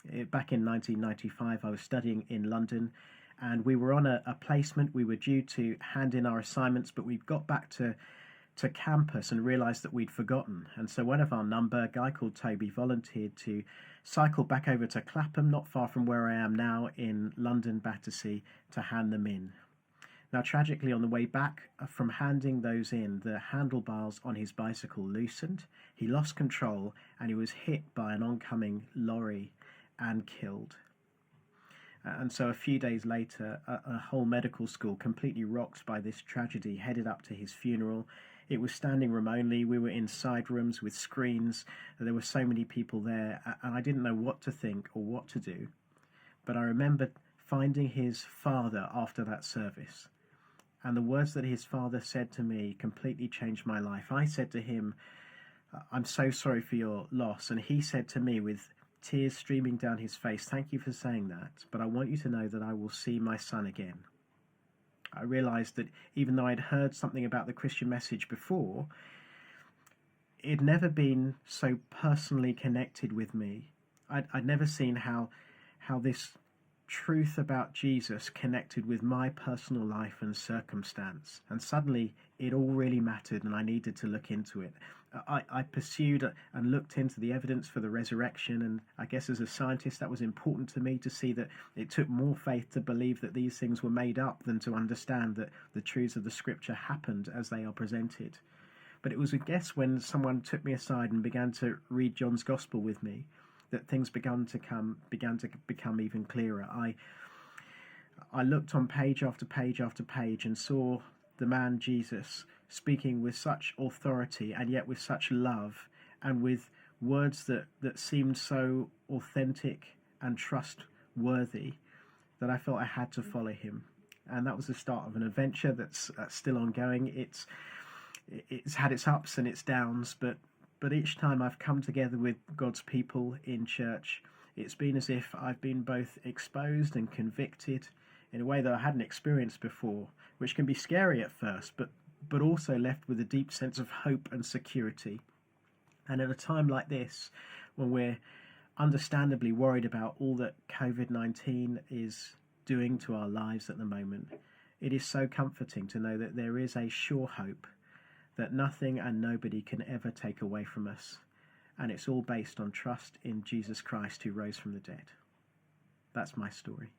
Back in 1995, I was studying in London, and we were on a placement. We were due to hand in our assignments, but we got back to campus and realised that we'd forgotten. And so one of our number, a guy called Toby, volunteered to cycle back over to Clapham, not far from where I am now in London, Battersea, to hand them in. Now, tragically, on the way back from handing those in, the handlebars on his bicycle loosened. He lost control and he was hit by an oncoming lorry and killed. And so a few days later, a whole medical school, completely rocked by this tragedy, headed up to his funeral. It was standing room only. We were in side rooms with screens. There were so many people there, and I didn't know what to think or what to do. But I remember finding his father after that service. And the words that his father said to me completely changed my life. I said to him, "I'm so sorry for your loss." And he said to me with tears streaming down his face, "Thank you for saying that, but I want you to know that I will see my son again." I realised that even though I'd heard something about the Christian message before, it'd never been so personally connected with me. I'd never seen how this truth about Jesus connected with my personal life and circumstance. And suddenly it all really mattered, and I needed to look into it. I pursued and looked into the evidence for the resurrection, and I guess as a scientist that was important to me to see that it took more faith to believe that these things were made up than to understand that the truths of the scripture happened as they are presented. But it was, I guess, when someone took me aside and began to read John's Gospel with me that things began to become even clearer. I looked on page after page after page and saw the man Jesus speaking with such authority and yet with such love and with words that seemed so authentic and trustworthy that I felt I had to follow him. And that was the start of an adventure that's still ongoing. It's had its ups and its downs, but each time I've come together with God's people in church, it's been as if I've been both exposed and convicted in a way that I hadn't experienced before, which can be scary at first, but also left with a deep sense of hope and security. And at a time like this, when we're understandably worried about all that COVID-19 is doing to our lives at the moment, it is so comforting to know that there is a sure hope that nothing and nobody can ever take away from us. And it's all based on trust in Jesus Christ who rose from the dead. That's my story.